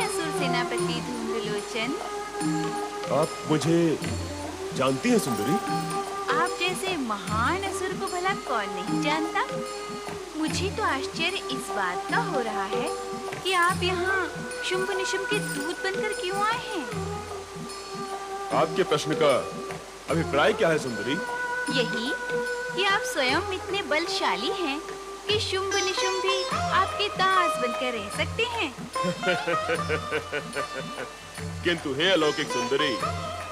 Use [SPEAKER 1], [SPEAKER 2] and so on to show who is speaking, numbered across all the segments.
[SPEAKER 1] असुर सेनापति धूम्रलोचन।
[SPEAKER 2] आप मुझे जानती हैं सुंदरी?
[SPEAKER 1] आप जैसे महान असुर को भला कौन नहीं जानता? मुझे तो आश्चर्य इस बात का हो रहा है कि आप यहाँ शुंभ निशुंभ के दूत बनकर क्यों आए हैं?
[SPEAKER 2] आपके प्रश्न का अभिप्राय क्या है सुंदरी?
[SPEAKER 1] यही कि आप स्वयं इतने बलशाली हैं कि शुंभ निशुंभ भी आपके दास बनकर रह सकते हैं।
[SPEAKER 2] किंतु हे अलौकिक सुंदरी,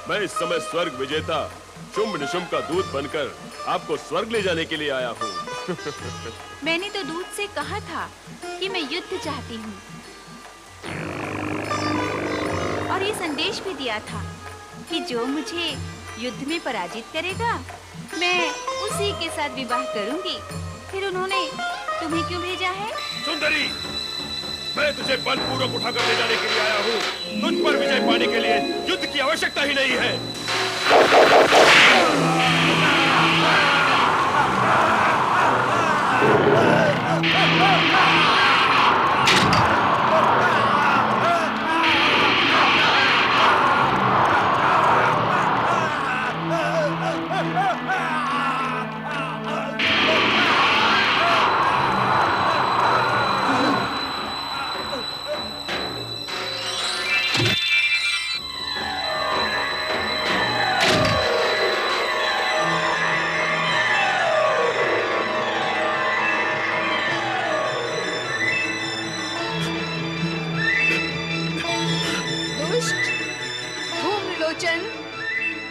[SPEAKER 2] मैं इस समय स्वर्ग विजेता शुंभ निशुंभ का दूत बनकर आपको स्वर्ग ले जाने के लिए आया हूँ।
[SPEAKER 1] मैंने तो दूत से कहा था कि मैं युद्ध चाहती हूँ और ये संदेश भी दिया था कि जो मुझे युद्ध में पराजित करेगा मैं उसी के साथ विवाह करूंगी। फिर उन्होंने तुम्हें क्यों भेजा है?
[SPEAKER 2] सुंदरी, मैं तुझे बलपूर्वक उठाकर ले जाने के लिए आया हूँ। तुझ पर विजय पाने के लिए युद्ध की आवश्यकता ही नहीं है।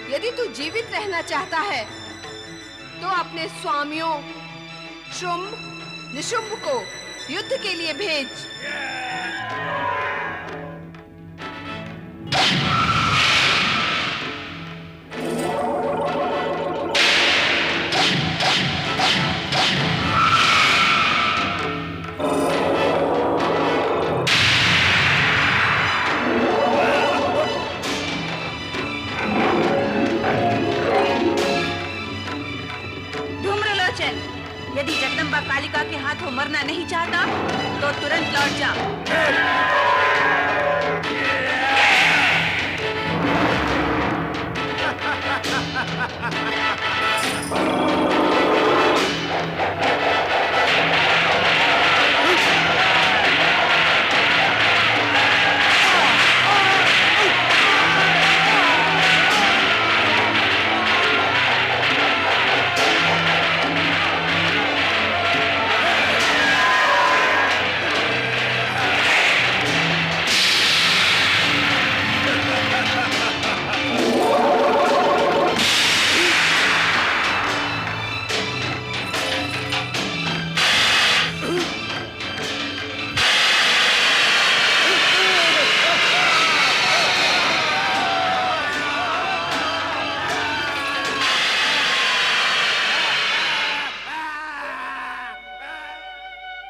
[SPEAKER 3] यदि तू जीवित रहना चाहता है तो अपने स्वामियों शुंभ निशुंभ को युद्ध के लिए भेज।
[SPEAKER 1] यदि जगदम्बा कालिका के हाथों मरना नहीं चाहता तो तुरंत लौट जा।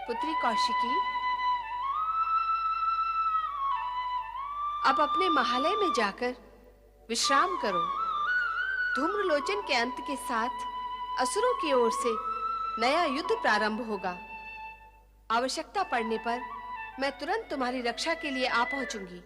[SPEAKER 3] पुत्री कौशिकी, अब अपने महालय में जाकर विश्राम करो। धूम्रलोचन के अंत के साथ असुरों की ओर से नया युद्ध प्रारंभ होगा। आवश्यकता पड़ने पर मैं तुरंत तुम्हारी रक्षा के लिए आ पहुंचूंगी।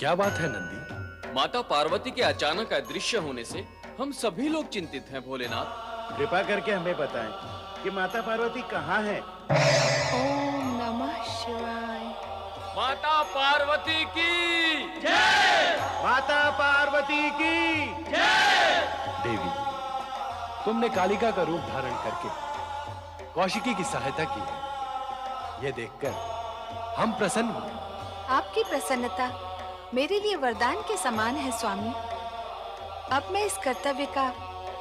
[SPEAKER 4] क्या बात है नंदी?
[SPEAKER 5] माता पार्वती के अचानक अदृश्य होने से हम सभी लोग चिंतित हैं भोलेनाथ।
[SPEAKER 6] कृपा करके हमें बताएं कि माता पार्वती कहाँ है।
[SPEAKER 3] ओम नमः शिवाय।
[SPEAKER 5] माता पार्वती की
[SPEAKER 6] माता पार्वती की
[SPEAKER 4] देवी, तुमने कालिका का रूप धारण करके कौशिकी की सहायता की है। यह देखकर हम प्रसन्न हुए।
[SPEAKER 3] आपकी प्रसन्नता मेरे लिए वरदान के समान है स्वामी। अब मैं इस कर्तव्य का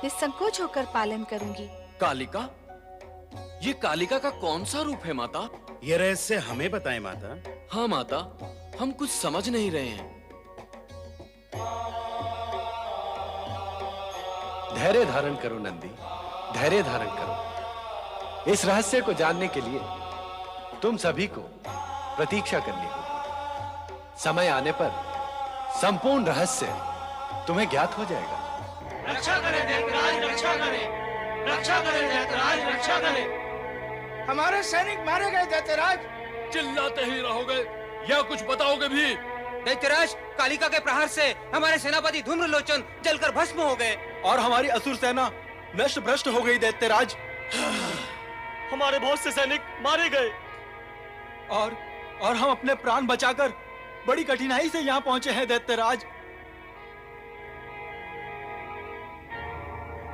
[SPEAKER 3] निसंकोच होकर पालन करूंगी।
[SPEAKER 5] कालिका? ये कालिका का कौन सा रूप है माता?
[SPEAKER 6] ये रहस्य हमें बताएं माता।
[SPEAKER 5] हाँ माता, हम कुछ समझ नहीं रहे हैं।
[SPEAKER 4] धैर्य धारण करो नंदी, धैर्य धारण करो। इस रहस्य को जानने के लिए तुम सभी को प्रतीक्षा करनी होगी। समय आने पर संपूर्ण रहस्य तुम्हें ज्ञात हो जाएगा।
[SPEAKER 7] रक्षा करें दैत्यराज, रक्षा करें, रक्षा करें दैत्यराज, रक्षा करें। हमारे सैनिक मारे गए दैत्यराज।
[SPEAKER 5] चिल्लाते ही रहोगे या कुछ बताओगे भी?
[SPEAKER 8] दैत्यराज, कालिका के प्रहार से हमारे सेनापति धूम्रलोचन जलकर भस्म हो गए
[SPEAKER 7] और हमारी असुर सेना नष्ट भ्रष्ट हो गई दैत्यराज। हमारे बहुत से सैनिक मारे गए और हम अपने प्राण बचाकर बड़ी कठिनाई से यहाँ पहुंचे हैं दैत्यराज।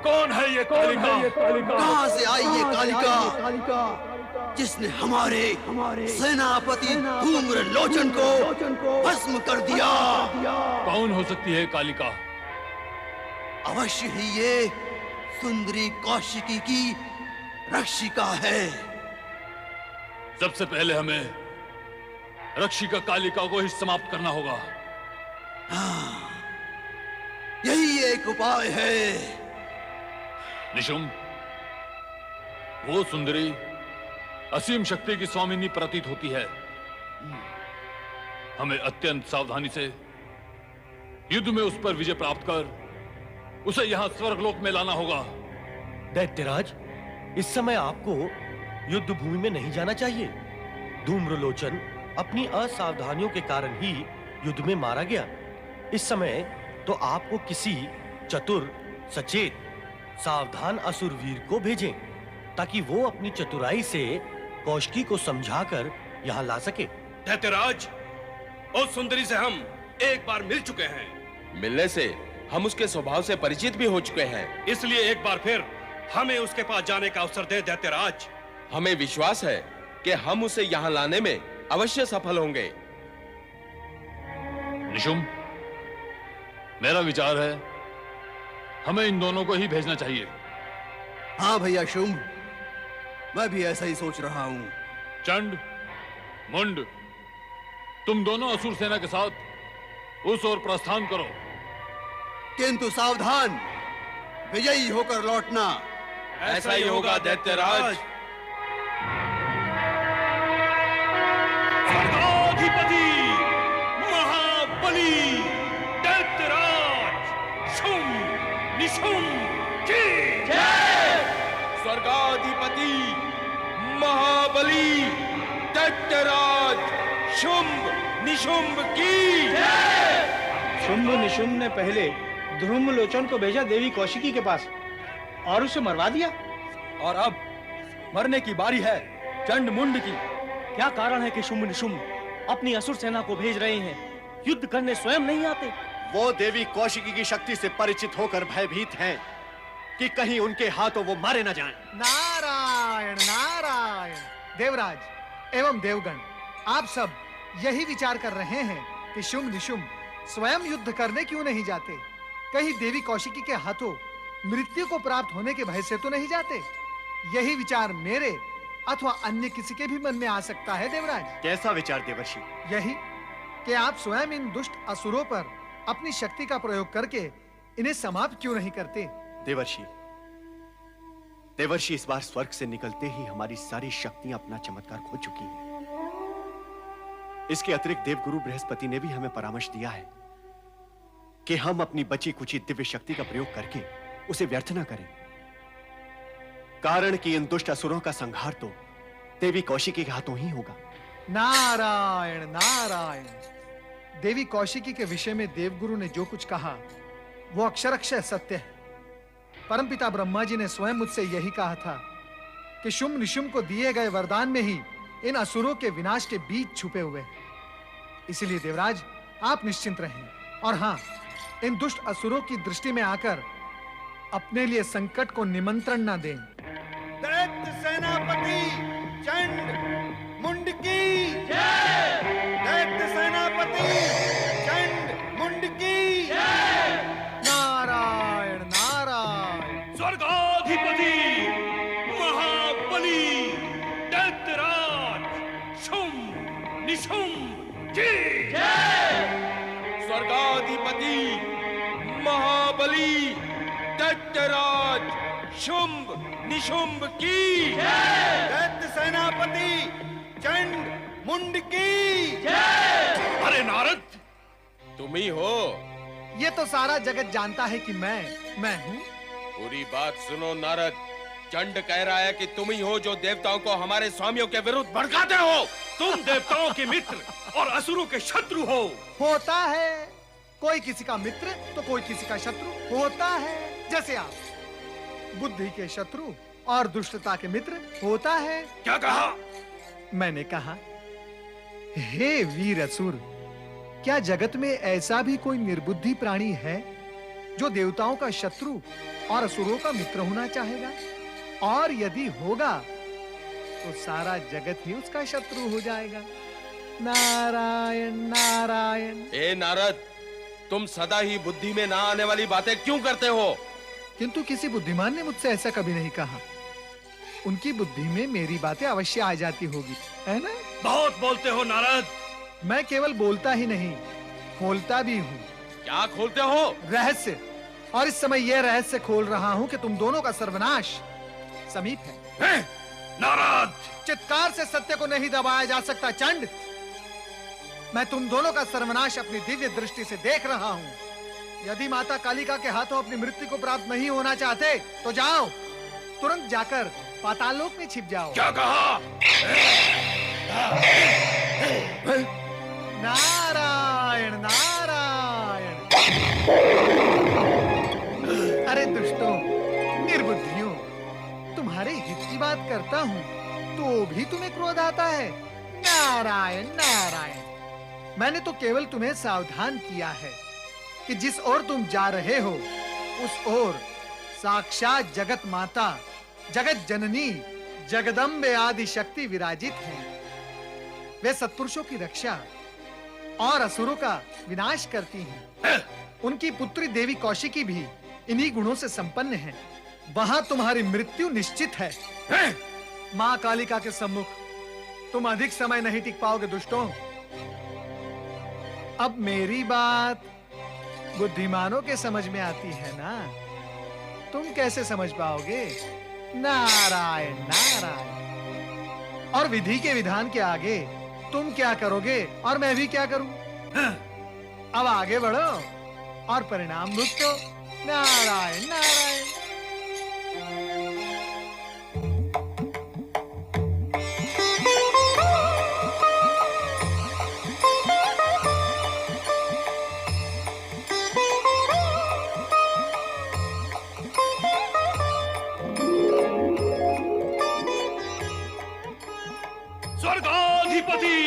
[SPEAKER 2] कौन है ये कालिका?
[SPEAKER 9] कहां से आई ये कालिका जिसने हमारे सेनापति धूम्रलोचन को भस्म कर दिया?
[SPEAKER 2] कौन हो सकती है कालिका?
[SPEAKER 9] अवश्य ही ये सुंदरी कौशिकी की रक्षिका है।
[SPEAKER 2] सबसे पहले हमें रक्षिका कालिका को ही समाप्त करना होगा।
[SPEAKER 9] हाँ, यही एक उपाय है।
[SPEAKER 2] निशुम, वो सुंदरी असीम शक्ति की स्वामिनी प्रतीत होती है। हमें अत्यंत सावधानी से युद्ध में उस पर विजय प्राप्त कर उसे यहां स्वर्गलोक में लाना होगा।
[SPEAKER 7] दैत्यराज, इस समय आपको युद्ध भूमि में नहीं जाना चाहिए। धूम्रलोचन अपनी असावधानियों के कारण ही युद्ध में मारा गया। इस समय तो आपको किसी चतुर, सचेत, सावधान असुरवीर को भेजें ताकि वो अपनी चतुराई से कौशिकी को समझाकर यहाँ ला सके।
[SPEAKER 10] दैत्यराज, उस सुंदरी से हम एक बार मिल चुके हैं।
[SPEAKER 5] मिलने से हम उसके स्वभाव से परिचित भी हो चुके हैं।
[SPEAKER 10] इसलिए एक बार फिर हमें उसके पास जाने का अवसर दे दैत्यराज।
[SPEAKER 5] हमें विश्वास है कि हम उसे यहाँ लाने में अवश्य सफल होंगे।
[SPEAKER 2] निशुम, मेरा विचार है हमें इन दोनों को ही भेजना चाहिए।
[SPEAKER 9] हाँ भैया शुंभ, मैं भी ऐसा ही सोच रहा हूँ।
[SPEAKER 2] चंड, मुंड, तुम दोनों असुर सेना के साथ उस ओर प्रस्थान करो।
[SPEAKER 9] किंतु सावधान, विजयी होकर लौटना।
[SPEAKER 10] ऐसा ही होगा दैत्यराज। स्वर्गाधिपति महाबली दैत्यराज शुंभ निशुंभ की जय।
[SPEAKER 5] स्वर्गाधिपति महाबली दैत्यराज शुंभ निशुंभ की जय।
[SPEAKER 7] शुंभ निशुंभ ने पहले धूम्रलोचन को भेजा देवी कौशिकी के पास और उसे मरवा दिया, और अब मरने की बारी है चंड मुंड की। क्या कारण है कि शुंभ निशुंभ अपनी असुर सेना को भेज रहे हैं? युद्ध करने स्वयं नहीं आते।
[SPEAKER 6] वो देवी कौशिकी की शक्ति से परिचित होकर भयभीत हैं कि कहीं उनके हाथों वो मारे न जाएं।
[SPEAKER 11] नारायण नारायण। देवराज एवं देवगण, आप सब यही विचार कर रहे हैं कि शुंभ निशुंभ स्वयं युद्ध करने क्यों नहीं जाते? कहीं देवी कौशिकी के हाथों मृत्यु को प्राप्त होने के भय से तो नहीं जाते? यही विचार मेरे अथवा अन्य किसी के भी मन में आ सकता है देवराज।
[SPEAKER 6] कैसा विचार देवर्षि?
[SPEAKER 11] यही कि आप स्वयं इन दुष्ट असुरों पर अपनी शक्ति का प्रयोग करके इन्हें समाप्त क्यों नहीं करते?
[SPEAKER 6] देवर्षि, देवर्षि, इस बार स्वर्ग से निकलते ही हमारी सारी शक्तियां अपना चमत्कार खो चुकी हैं। इसके अतिरिक्त देवगुरु बृहस्पति ने भी हमें परामर्श दिया है कि हम अपनी बची कुची दिव्य शक्ति का प्रयोग करके उसे व्यर्थ न करें, कारण कि इन दुष्ट असुरों का संहार तो देवी कौशिकी के हाथों ही होगा।
[SPEAKER 11] नारायण नारायण। देवी कौशिकी के विषय में देवगुरु ने जो कुछ कहा वो अक्षरशः सत्य है। परमपिता ब्रह्मा जी ने स्वयं मुझसे यही कहा था कि शुंभ निशुंभ को दिए गए वरदान में ही इन असुरों के विनाश के बीज छुपे हुए हैं। इसलिए देवराज, आप निश्चिंत रहें और हां, इन दुष्ट असुरों की दृष्टि में आकर अपने लिए संकट को निमंत्रण न दें।
[SPEAKER 9] दैत्य सेनापति चंड मुंड की जय। दैत्य सेनापति चंड मुंड की जय।
[SPEAKER 11] नारायण नारायण।
[SPEAKER 10] स्वर्गाधिपति महाबली दैत्यराज शुंभ निशुंभ की
[SPEAKER 2] जय। स्वर्गाधिपति महाबली दैत्यराज शुंभ निशुंभ की
[SPEAKER 9] जय। दैत्य सेनापति चंड मुंड की जय।
[SPEAKER 10] अरे नारद,
[SPEAKER 2] तुम ही हो?
[SPEAKER 11] ये तो सारा जगत जानता है कि मैं हूँ।
[SPEAKER 2] पूरी बात सुनो नारद, चंड कह रहा है कि तुम ही हो जो देवताओं को हमारे स्वामियों के विरुद्ध भड़काते हो।
[SPEAKER 10] तुम देवताओं के मित्र और असुरों के शत्रु हो।
[SPEAKER 11] होता है, कोई किसी का मित्र तो कोई किसी का शत्रु होता है। जैसे आप बुद्धि के शत्रु और दुष्टता के मित्र होता है।
[SPEAKER 10] क्या कहा?
[SPEAKER 11] मैंने कहा, हे वीर असुर, क्या जगत में ऐसा भी कोई निर्बुद्धि प्राणी है जो देवताओं का शत्रु और असुरों का मित्र होना चाहेगा? और यदि होगा तो सारा जगत ही उसका शत्रु हो जाएगा। नारायण नारायण।
[SPEAKER 2] ए नारद, तुम सदा ही बुद्धि में ना आने वाली बातें क्यों करते हो?
[SPEAKER 11] किंतु किसी बुद्धिमान ने मुझसे ऐसा कभी नहीं कहा। उनकी बुद्धि में मेरी बातें अवश्य आ जाती होगी, है ना?
[SPEAKER 10] बहुत बोलते हो नारद।
[SPEAKER 11] मैं केवल बोलता ही नहीं, खोलता भी हूँ।
[SPEAKER 2] क्या खोलते हो?
[SPEAKER 11] रहस्य। और इस समय यह रहस्य खोल रहा हूँ कि तुम दोनों का सर्वनाश समीप है।
[SPEAKER 10] नारद,
[SPEAKER 11] चित्कार से सत्य को नहीं दबाया जा सकता चंड। मैं तुम दोनों का सर्वनाश अपनी दिव्य दृष्टि से देख रहा हूँ। यदि माता कालिका के हाथों अपनी मृत्यु को प्राप्त नहीं होना चाहते तो जाओ, तुरंत जाकर पाताल लोक में छिप जाओ।
[SPEAKER 10] क्या कहा?
[SPEAKER 11] नारायण नारायण। अरे दुष्टों, निर्बुद्धियों, तुम्हारे हित की बात करता हूँ तो भी तुम्हें क्रोध आता है। नारायण नारायण। मैंने तो केवल तुम्हें सावधान किया है कि जिस ओर तुम जा रहे हो उस ओर साक्षात जगत माता, जगत जननी, जगदम्बे आदि शक्ति विराजित हैं। वे सत्पुरुषों की रक्षा और असुरों का विनाश करती हैं। उनकी पुत्री देवी कौशिकी भी इन्हीं गुणों से संपन्न है। वहां तुम्हारी मृत्यु निश्चित है। मां कालिका के सम्मुख तुम अधिक समय नहीं टिक पाओगे दुष्टों। अब मेरी बात बुद्धिमानों के समझ में आती है ना? तुम कैसे समझ पाओगे? नारायण नारायण। और विधि के विधान के आगे तुम क्या करोगे और मैं भी क्या करूं? अब आगे बढ़ो और परिणाम भुगतो। नारायण नारायण।
[SPEAKER 10] स्वर्गाधिपति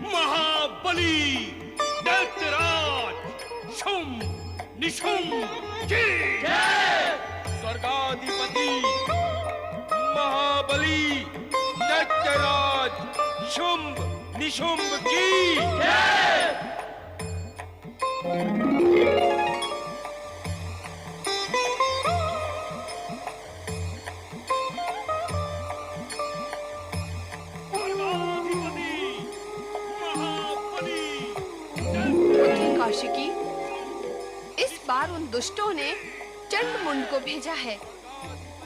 [SPEAKER 10] महाबली दैत्यराज शुंभ निशुंभ की
[SPEAKER 2] जय। स्वर्गाधिपति महाबली दैत्यराज शुंभ निशुंभ की जय।
[SPEAKER 3] कौशिकी, इस बार उन दुष्टों ने चंड-मुंड को भेजा है।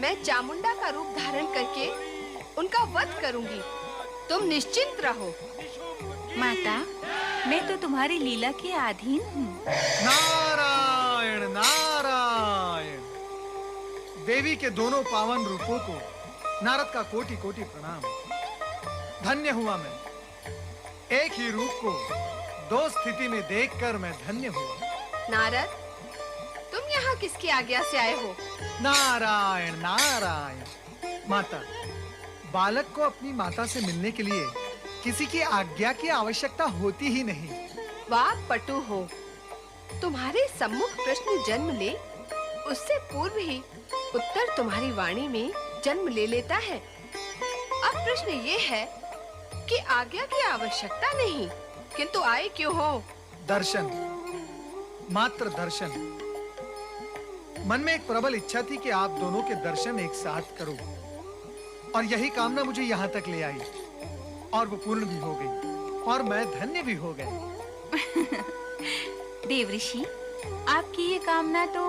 [SPEAKER 3] मैं चामुंडा का रूप धारण करके उनका वध करूंगी। तुम निश्चिंत रहो।
[SPEAKER 1] माता, मैं तो तुम्हारी लीला के अधीन हूँ।
[SPEAKER 11] नारायण नारायण। देवी के दोनों पावन रूपों को नारद का कोटि कोटि प्रणाम। धन्य हुआ मैं एक ही रूप को दो स्थिति में देखकर मैं धन्य हुआ।
[SPEAKER 3] नारद, तुम यहाँ किसकी आज्ञा से आए हो?
[SPEAKER 11] नारायण नारायण। माता, बालक को अपनी माता से मिलने के लिए किसी की आज्ञा की आवश्यकता होती ही नहीं।
[SPEAKER 3] वाह पटु हो, तुम्हारे सम्मुख प्रश्न जन्म ले, उससे पूर्व ही उत्तर तुम्हारी वाणी में जन्म ले लेता है। अब प्रश्न ये है कि आज्ञा की आवश्यकता नहीं, किंतु आए क्यों हो?
[SPEAKER 11] दर्शन, मात्र दर्शन। मन में एक प्रबल इच्छा थी कि आप दोनों के दर्शन एक साथ करूं, और यही कामना मुझे यहाँ तक ले आई, और वो पूर्ण भी हो गई, और मैं धन्य भी हो गया।
[SPEAKER 1] देवऋषि, आपकी ये कामना तो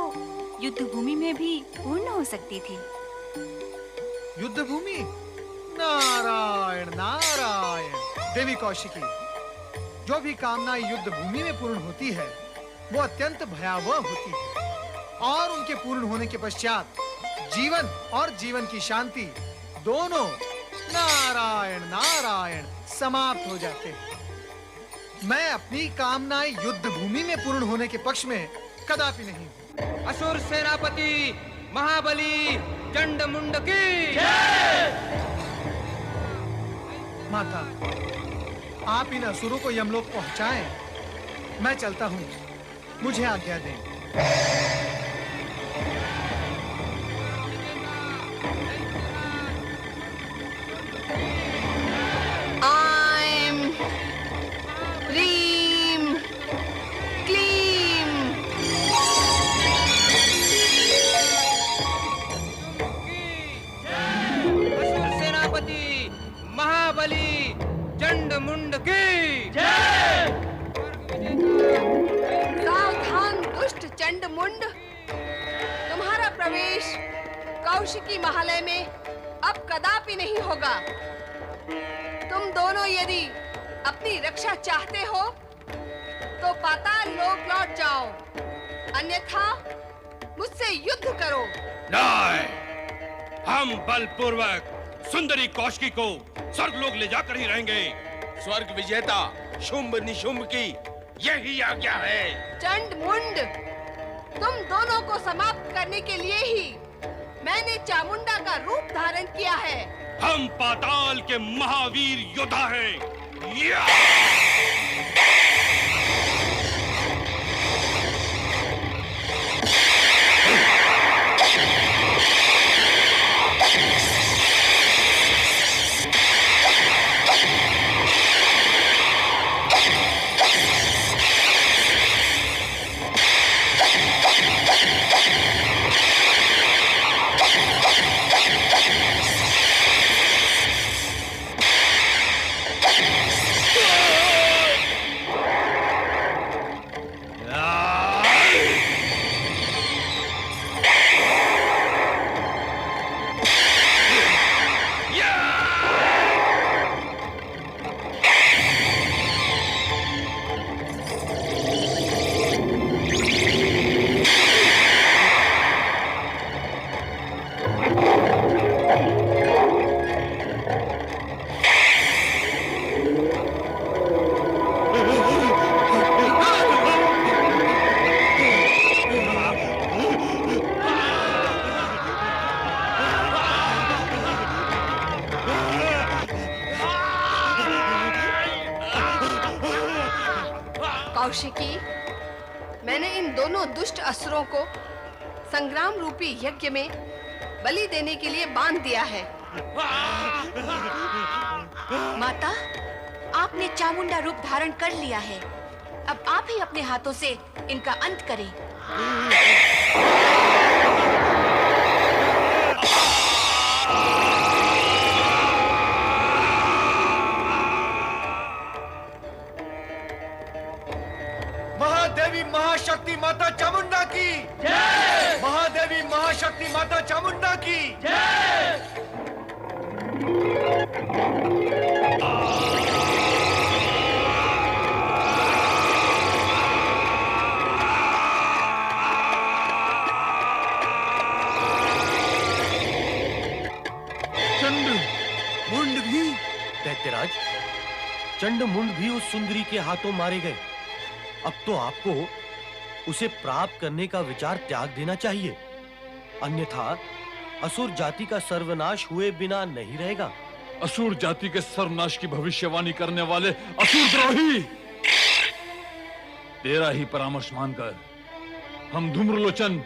[SPEAKER 1] युद्ध भूमि में भी पूर्ण हो सकती थी।
[SPEAKER 11] युद्ध भूमि? नारायण नारायण। देवी कौशिकी, जो भी कामना युद्ध भूमि में पूर्ण होती है वो अत्यंत भयावह होती है, और उनके पूर्ण होने के पश्चात जीवन और जीवन की शांति दोनों नारायण नारायण समाप्त हो जाते हैं। मैं अपनी कामनाएं युद्ध भूमि में पूर्ण होने के पक्ष में कदापि नहीं हूं।
[SPEAKER 8] असुर सेनापति महाबली चंडमुंड की
[SPEAKER 11] माता, आप इन असुरों को यमलोक पहुंचाएं। मैं चलता हूं, मुझे आज्ञा दें।
[SPEAKER 3] आइम ह्रीम क्लीम।
[SPEAKER 8] असुर सेनापति महाबली चंडमुंड की
[SPEAKER 3] सावधान दुष्ट चंडमुंड, तुम्हारा प्रवेश कौशिकी महालय में अब कदापि नहीं होगा। तुम दोनों यदि अपनी रक्षा चाहते हो तो पाताल लोक लौट जाओ, अन्यथा मुझसे युद्ध करो।
[SPEAKER 10] नहीं, हम बलपूर्वक सुंदरी कौशिकी को स्वर्गलोक ले जाकर ही रहेंगे।
[SPEAKER 5] स्वर्ग विजेता शुंभ निशुंभ की यही आज्ञा है।
[SPEAKER 3] चंडमुंड, तुम दोनों को समाप्त करने के लिए ही मैंने चामुंडा का रूप धारण किया है।
[SPEAKER 10] हम पाताल के महावीर योद्धा हैं। या!
[SPEAKER 3] कौशिकी, मैंने इन दोनों दुष्ट असुरों को संग्राम रूपी यज्ञ में बलि देने के लिए बांध दिया है।
[SPEAKER 1] माता, आपने चामुंडा रूप धारण कर लिया है। अब आप ही अपने हाथों से इनका अंत करें।
[SPEAKER 6] महादेवी महाशक्ति माता चामुंडा की जय। महादेवी महाशक्ति माता चामुंडा की जय।
[SPEAKER 11] चंडमुंड भी?
[SPEAKER 7] दैत्यराज, चंडमुंड भी उस सुंदरी के हाथों मारे गए। अब तो आपको उसे प्राप्त करने का विचार त्याग देना चाहिए, अन्यथा असुर जाति का सर्वनाश हुए बिना नहीं रहेगा।
[SPEAKER 10] असुर जाति के सर्वनाश की भविष्यवाणी करने वाले असुर द्रोही! तेरा ही परामर्श मानकर हम धूम्रलोचन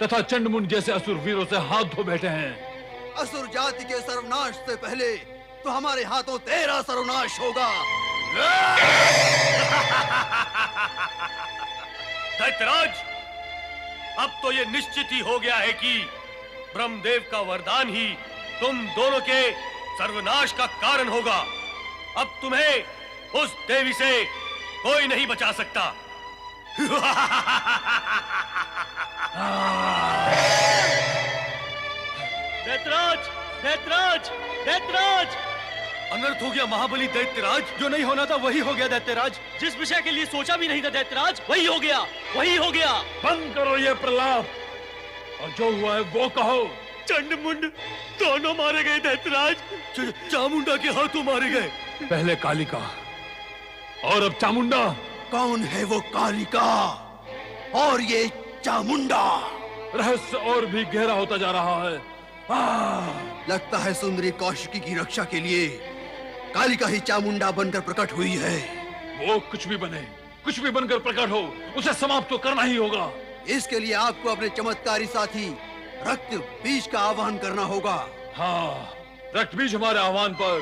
[SPEAKER 10] तथा चंडमुंड जैसे असुर वीरों से हाथ धो बैठे हैं।
[SPEAKER 9] असुर जाति के सर्वनाश से पहले तो हमारे हाथों तेरा सर्वनाश होगा।
[SPEAKER 7] दैत्यराज, अब तो ये निश्चित ही हो गया है कि ब्रह्मदेव का वरदान ही तुम दोनों के सर्वनाश का कारण होगा। अब तुम्हें उस देवी से कोई नहीं बचा सकता। दैत्यराज, दैत्यराज, दैत्यराज! अनर्थ हो गया महाबली दैत्यराज। जो नहीं होना था वही हो गया दैत्यराज। जिस विषय के लिए सोचा भी नहीं था दैत्यराज, वही हो गया, वही हो गया।
[SPEAKER 10] बंद करो ये प्रलाप और जो हुआ है वो कहो।
[SPEAKER 7] चंडमुंड दोनों मारे गए दैत्यराज। चामुंडा के हाथों मारे गए।
[SPEAKER 10] पहले कालिका और अब चामुंडा।
[SPEAKER 9] कौन है वो कालिका और ये चामुंडा?
[SPEAKER 10] रहस्य और भी गहरा होता जा रहा है।
[SPEAKER 9] लगता है सुंदरी कौशिकी की रक्षा के लिए कालिका ही चामुंडा बनकर प्रकट हुई है।
[SPEAKER 10] वो कुछ भी बने, कुछ भी बनकर प्रकट हो, उसे समाप्त तो करना ही होगा।
[SPEAKER 9] इसके लिए आपको अपने चमत्कारी साथी रक्त बीज का आह्वान करना होगा।
[SPEAKER 10] हाँ, रक्त बीज हमारे आह्वान पर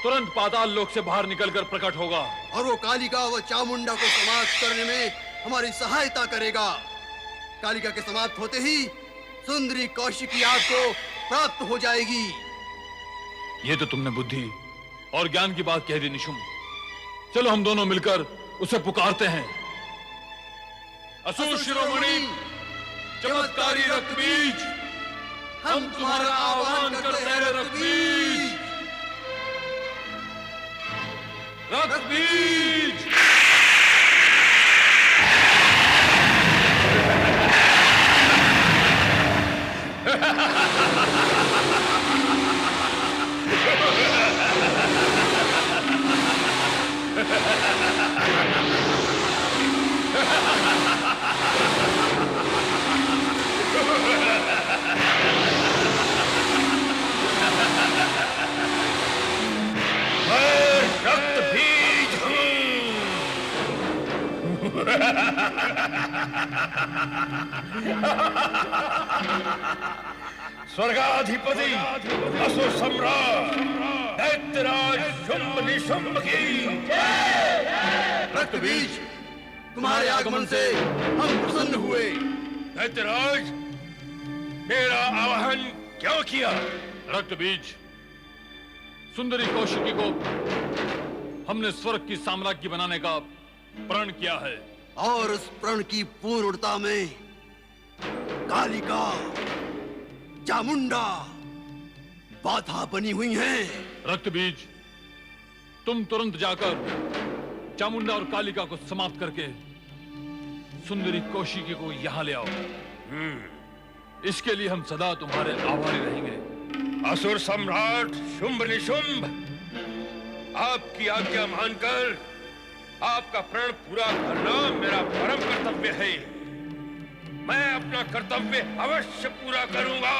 [SPEAKER 10] तुरंत पाताल लोक से बाहर निकलकर प्रकट होगा
[SPEAKER 9] और वो कालिका व चामुंडा को समाप्त करने में हमारी सहायता करेगा। कालिका के समाप्त होते ही सुंदरी कौशिकी आपको प्राप्त हो जाएगी।
[SPEAKER 10] ये तो तुमने बुद्धि और ज्ञान की बात कह दी निशुम। चलो हम दोनों मिलकर उसे पुकारते हैं। असुर शिरोमणि चमत्कारी रक्त बीज, हम तुम्हारा आह्वान करते हैं। रक्त बीज, रक्त बीज।
[SPEAKER 2] स्वर्गाधिपति असुर सम्राट दैत्यराज शुंभ निशुंभ की
[SPEAKER 9] रक्त बीज, तुम्हारे आगमन से हम प्रसन्न हुए।
[SPEAKER 2] दैत्यराज, मेरा आवाहन क्यों किया?
[SPEAKER 10] रक्त बीज, सुंदरी कौशिकी को हमने स्वर्ग की साम्राज्य बनाने का प्रण किया है
[SPEAKER 9] और उस प्रण की पूर्णता में कालिका चामुंडा बाधा बनी हुई हैं।
[SPEAKER 10] रक्त बीज, तुम तुरंत जाकर चामुंडा और कालिका को समाप्त करके सुंदरी कौशिकी को यहां ले आओ। इसके लिए हम सदा तुम्हारे आभारी रहेंगे।
[SPEAKER 2] असुर सम्राट शुंभ निशुंभ, आपकी आज्ञा मानकर आपका प्रण पूरा करना मेरा परम कर्तव्य है। मैं अपना कर्तव्य अवश्य पूरा करूंगा।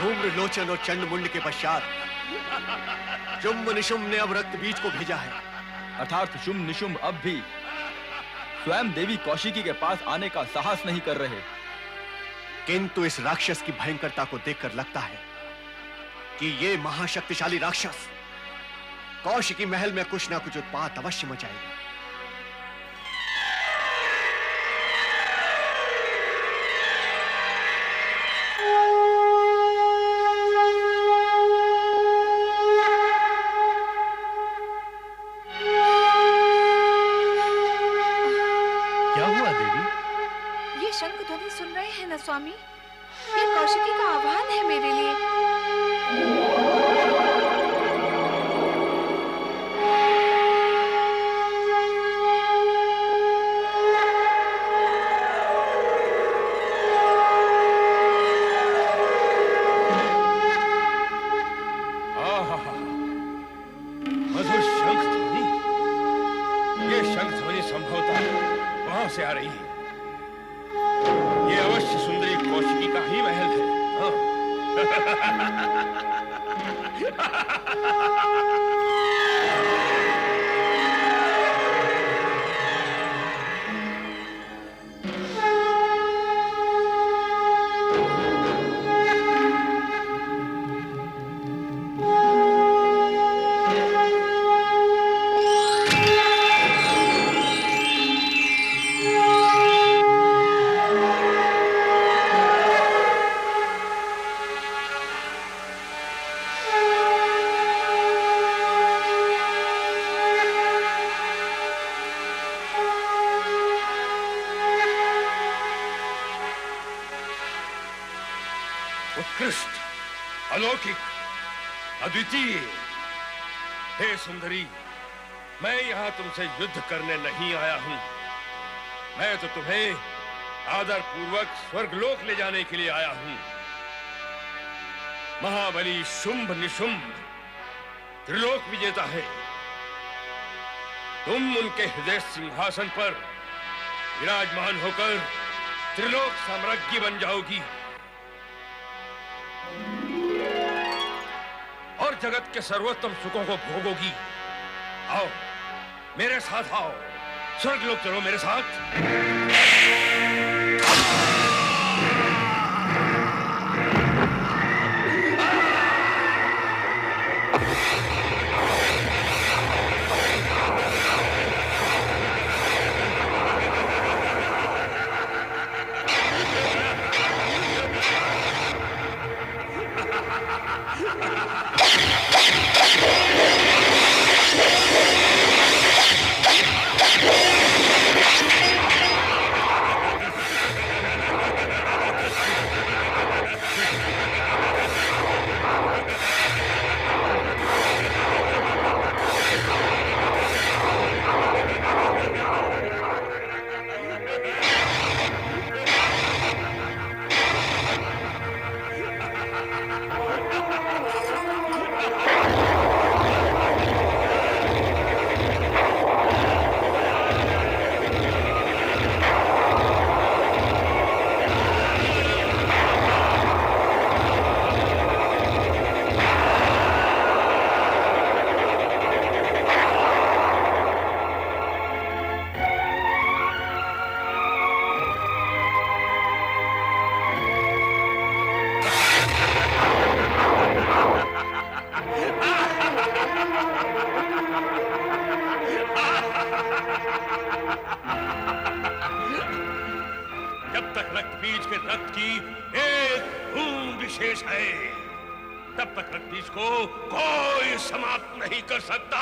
[SPEAKER 6] धूम्रलोचन और चंडमुंड के पश्चात शुंभ निशुंभ ने अब रक्त बीज को भेजा है।
[SPEAKER 12] अर्थात शुंभ निशुंभ अब भी स्वयं देवी कौशिकी के पास आने का साहस नहीं कर रहे।
[SPEAKER 6] किंतु इस राक्षस की भयंकरता को देखकर लगता है कि ये महाशक्तिशाली राक्षस कौशिकी महल में कुछ ना कुछ उत्पात अवश्य मचाएगा।
[SPEAKER 3] स्वामी, ये कौशिकी का आह्वान है मेरे लिए।
[SPEAKER 2] मधुर शंख ध्वनि, ये शंख ध्वनि संभवतः वहां से आ रही है। ये अवश्य सुंदरी कौशिकी का ही महल है। उत्कृष्ट, अलौकिक, अद्वितीय। हे सुंदरी, मैं यहां तुमसे युद्ध करने नहीं आया हूं। मैं तो तुम्हें आदर पूर्वक स्वर्गलोक ले जाने के लिए आया हूं। महाबली शुंभ निशुंभ त्रिलोक विजेता है। तुम उनके हृदय सिंहासन पर विराजमान होकर त्रिलोक साम्राज्ञी बन जाओगी और जगत के सर्वोत्तम सुखों को भोगोगी। आओ मेरे साथ, आओ स्वर्गलोक चलो मेरे साथ। जब तक रक्तबीज के रक्त की एक बूंद विशेष है, तब तक रक्तबीज को कोई समाप्त नहीं कर सकता।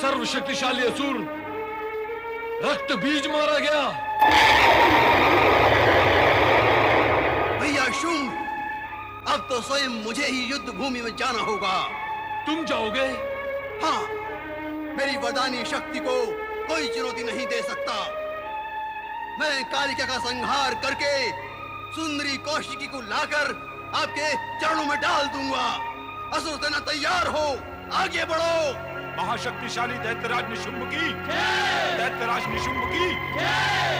[SPEAKER 10] सर्वशक्तिशाली असुर रक्त बीज मारा गया।
[SPEAKER 9] भैया शुंभ, अब तो स्वयं मुझे ही युद्ध भूमि में जाना होगा।
[SPEAKER 10] तुम जाओगे?
[SPEAKER 9] हाँ, मेरी वरदानी शक्ति को कोई चुनौती नहीं दे सकता। मैं कालिका का संहार करके सुंदरी कौशिकी को लाकर आपके चरणों में डाल दूंगा। असुर सेना तैयार हो, आगे बढ़ो।
[SPEAKER 13] महाशक्तिशाली दैत्यराज निशुंभ की, दैत्यराज निशुंभ की,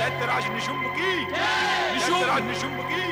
[SPEAKER 13] दैत्यराज निशुंभ की, दैत्यराज निशुंभ की।